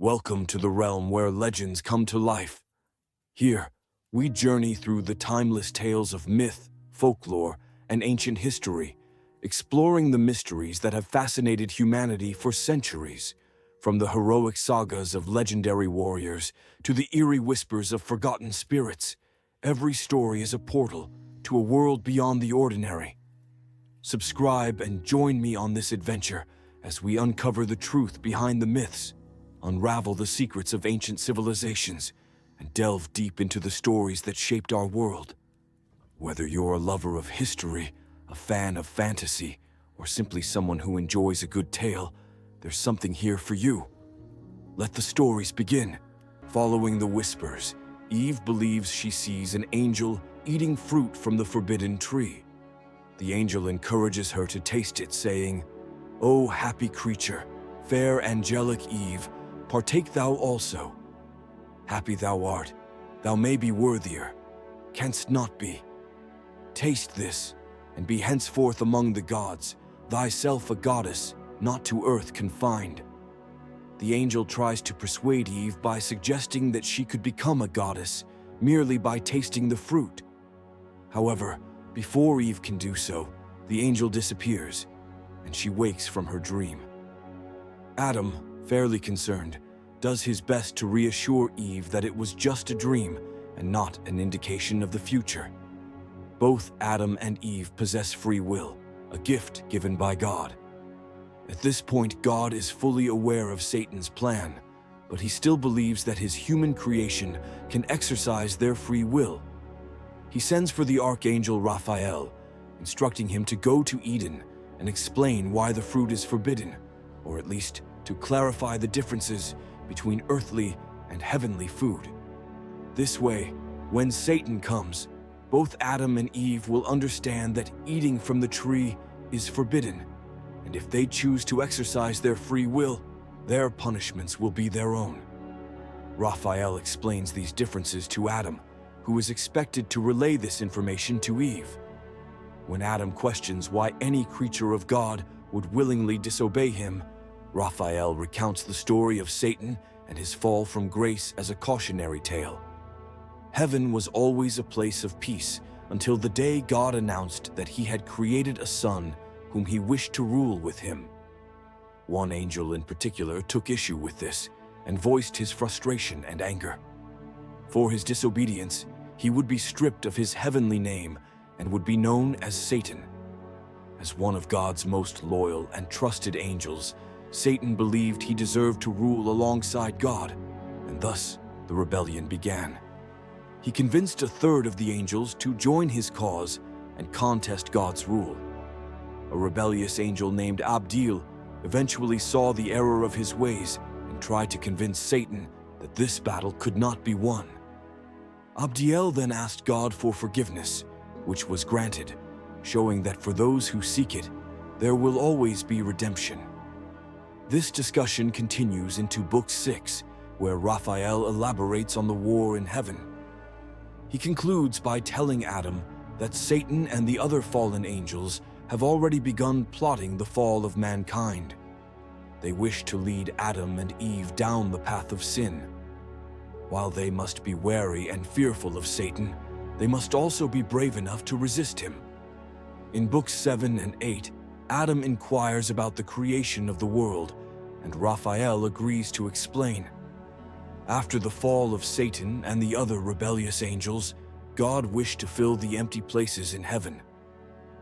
Welcome to the realm where legends come to life. Here, we journey through the timeless tales of myth, folklore, and ancient history, exploring the mysteries that have fascinated humanity for centuries. From the heroic sagas of legendary warriors to the eerie whispers of forgotten spirits, every story is a portal to a world beyond the ordinary. Subscribe and join me on this adventure as we uncover the truth behind the myths, unravel the secrets of ancient civilizations, and delve deep into the stories that shaped our world. Whether you're a lover of history, a fan of fantasy, or simply someone who enjoys a good tale, there's something here for you. Let the stories begin. Following the whispers, Eve believes she sees an angel eating fruit from the forbidden tree. The angel encourages her to taste it, saying, "O happy creature, fair angelic Eve, partake thou also. Happy thou art, thou may be worthier, canst not be. Taste this, and be henceforth among the gods, thyself a goddess, not to earth confined." The angel tries to persuade Eve by suggesting that she could become a goddess merely by tasting the fruit. However, before Eve can do so, the angel disappears, and she wakes from her dream. Adam, fairly concerned, does his best to reassure Eve that it was just a dream and not an indication of the future. Both Adam and Eve possess free will, a gift given by God. At this point, God is fully aware of Satan's plan, but he still believes that his human creation can exercise their free will. He sends for the archangel Raphael, instructing him to go to Eden and explain why the fruit is forbidden, or at least to clarify the differences between earthly and heavenly food. This way, when Satan comes, both Adam and Eve will understand that eating from the tree is forbidden, and if they choose to exercise their free will, their punishments will be their own. Raphael explains these differences to Adam, who is expected to relay this information to Eve. When Adam questions why any creature of God would willingly disobey him, Raphael recounts the story of Satan and his fall from grace as a cautionary tale. Heaven was always a place of peace until the day God announced that he had created a son whom he wished to rule with him. One angel in particular took issue with this and voiced his frustration and anger. For his disobedience, he would be stripped of his heavenly name and would be known as Satan. As one of God's most loyal and trusted angels, Satan believed he deserved to rule alongside God, and thus the rebellion began. He convinced a third of the angels to join his cause and contest God's rule. A rebellious angel named Abdil eventually saw the error of his ways and tried to convince Satan that this battle could not be won. Abdiel then asked God for forgiveness, which was granted, showing that for those who seek it, there will always be redemption. This discussion continues into Book 6, where Raphael elaborates on the war in heaven. He concludes by telling Adam that Satan and the other fallen angels have already begun plotting the fall of mankind. They wish to lead Adam and Eve down the path of sin. While they must be wary and fearful of Satan, they must also be brave enough to resist him. In Books 7 and 8, Adam inquires about the creation of the world, and Raphael agrees to explain. After the fall of Satan and the other rebellious angels, God wished to fill the empty places in heaven.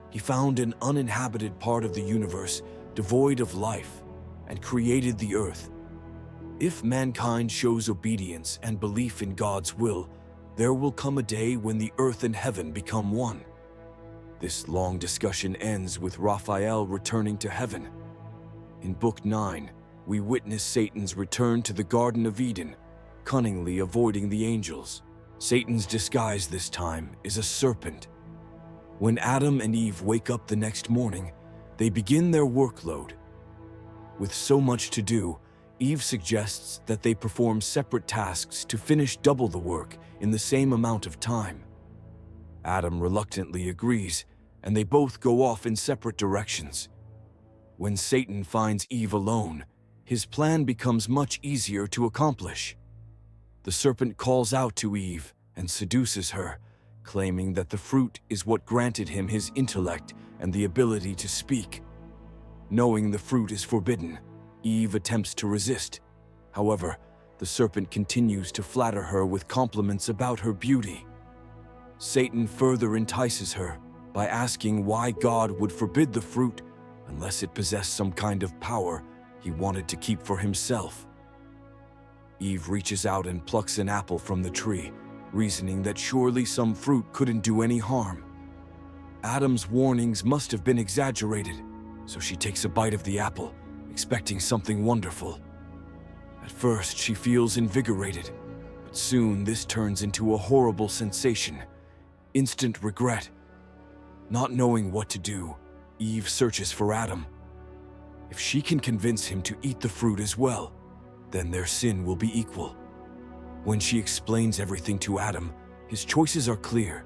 He found an uninhabited part of the universe devoid of life and created the earth. If mankind shows obedience and belief in God's will, there will come a day when the earth and heaven become one. This long discussion ends with Raphael returning to heaven. In Book 9, we witness Satan's return to the Garden of Eden, cunningly avoiding the angels. Satan's disguise this time is a serpent. When Adam and Eve wake up the next morning, they begin their workload. With so much to do, Eve suggests that they perform separate tasks to finish double the work in the same amount of time. Adam reluctantly agrees, and they both go off in separate directions. When Satan finds Eve alone, his plan becomes much easier to accomplish. The serpent calls out to Eve and seduces her, claiming that the fruit is what granted him his intellect and the ability to speak. Knowing the fruit is forbidden, Eve attempts to resist. However, the serpent continues to flatter her with compliments about her beauty. Satan further entices her by asking why God would forbid the fruit unless it possessed some kind of power he wanted to keep for himself. Eve reaches out and plucks an apple from the tree, reasoning that surely some fruit couldn't do any harm. Adam's warnings must have been exaggerated, so she takes a bite of the apple, expecting something wonderful. At first, she feels invigorated, but soon this turns into a horrible sensation, instant regret. Not knowing what to do, Eve searches for Adam. If she can convince him to eat the fruit as well, then their sin will be equal. When she explains everything to Adam, his choices are clear.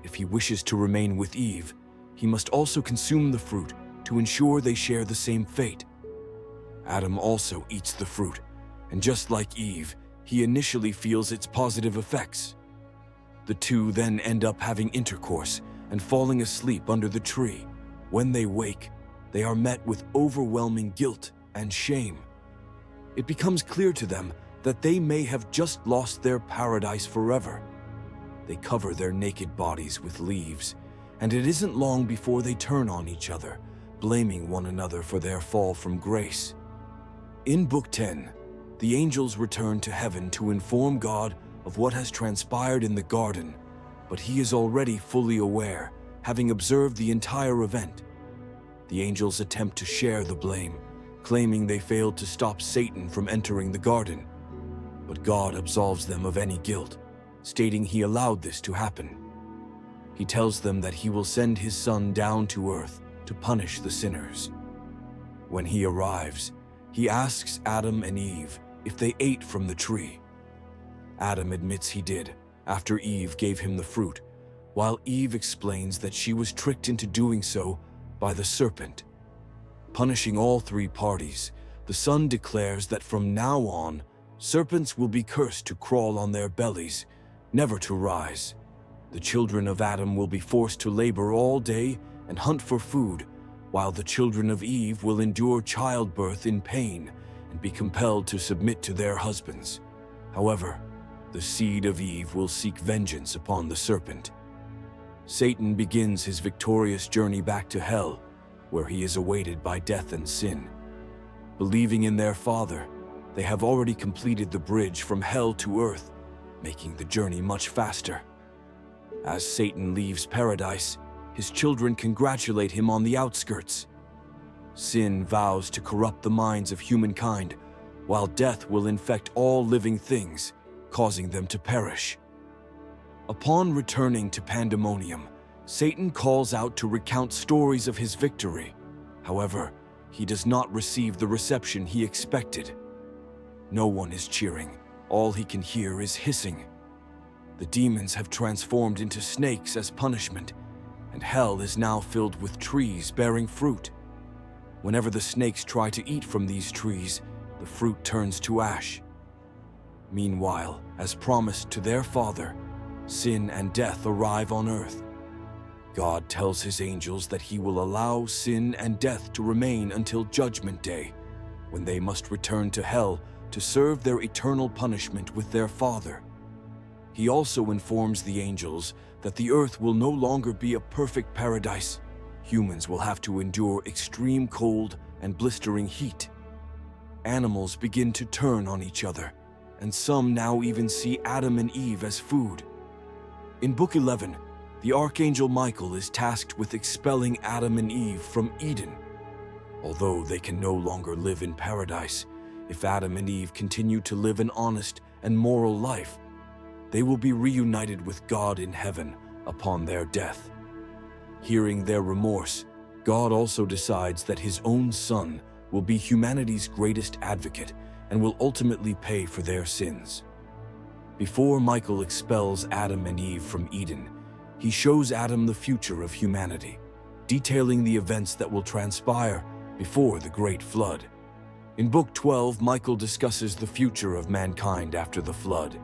If he wishes to remain with Eve, he must also consume the fruit to ensure they share the same fate. Adam also eats the fruit, and just like Eve, he initially feels its positive effects. The two then end up having intercourse and falling asleep under the tree. When they wake, they are met with overwhelming guilt and shame. It becomes clear to them that they may have just lost their paradise forever. They cover their naked bodies with leaves, and it isn't long before they turn on each other, blaming one another for their fall from grace. In Book 10, the angels return to heaven to inform God of what has transpired in the garden, but he is already fully aware, having observed the entire event. The angels attempt to share the blame, claiming they failed to stop Satan from entering the garden. But God absolves them of any guilt, stating he allowed this to happen. He tells them that he will send his son down to earth to punish the sinners. When he arrives, he asks Adam and Eve if they ate from the tree. Adam admits he did, after Eve gave him the fruit, while Eve explains that she was tricked into doing so by the serpent. Punishing all three parties, the Son declares that from now on, serpents will be cursed to crawl on their bellies, never to rise. The children of Adam will be forced to labor all day and hunt for food, while the children of Eve will endure childbirth in pain and be compelled to submit to their husbands. However, the seed of Eve will seek vengeance upon the serpent. Satan begins his victorious journey back to hell, where he is awaited by death and sin. Believing in their father, they have already completed the bridge from hell to earth, making the journey much faster. As Satan leaves paradise, his children congratulate him on the outskirts. Sin vows to corrupt the minds of humankind, while death will infect all living things, causing them to perish. Upon returning to Pandemonium, Satan calls out to recount stories of his victory. However, he does not receive the reception he expected. No one is cheering. All he can hear is hissing. The demons have transformed into snakes as punishment, and hell is now filled with trees bearing fruit. Whenever the snakes try to eat from these trees, the fruit turns to ash. Meanwhile, as promised to their father, sin and death arrive on earth. God tells his angels that he will allow sin and death to remain until Judgment Day, when they must return to hell to serve their eternal punishment with their Father. He also informs the angels that the earth will no longer be a perfect paradise. Humans will have to endure extreme cold and blistering heat. Animals begin to turn on each other, and some now even see Adam and Eve as food. In Book 11, the Archangel Michael is tasked with expelling Adam and Eve from Eden. Although they can no longer live in paradise, if Adam and Eve continue to live an honest and moral life, they will be reunited with God in heaven upon their death. Hearing their remorse, God also decides that his own Son will be humanity's greatest advocate and will ultimately pay for their sins. Before Michael expels Adam and Eve from Eden, he shows Adam the future of humanity, detailing the events that will transpire before the Great Flood. In Book 12, Michael discusses the future of mankind after the flood.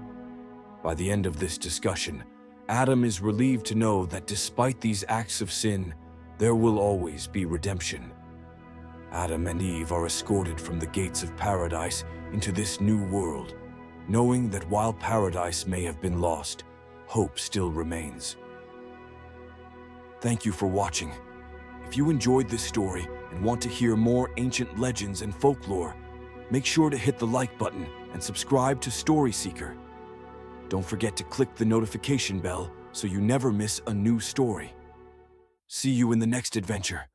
By the end of this discussion, Adam is relieved to know that despite these acts of sin, there will always be redemption. Adam and Eve are escorted from the gates of paradise into this new world, knowing that while paradise may have been lost, hope still remains. Thank you for watching. If you enjoyed this story and want to hear more ancient legends and folklore, make sure to hit the like button and subscribe to Story Seeker. Don't forget to click the notification bell so you never miss a new story. See you in the next adventure.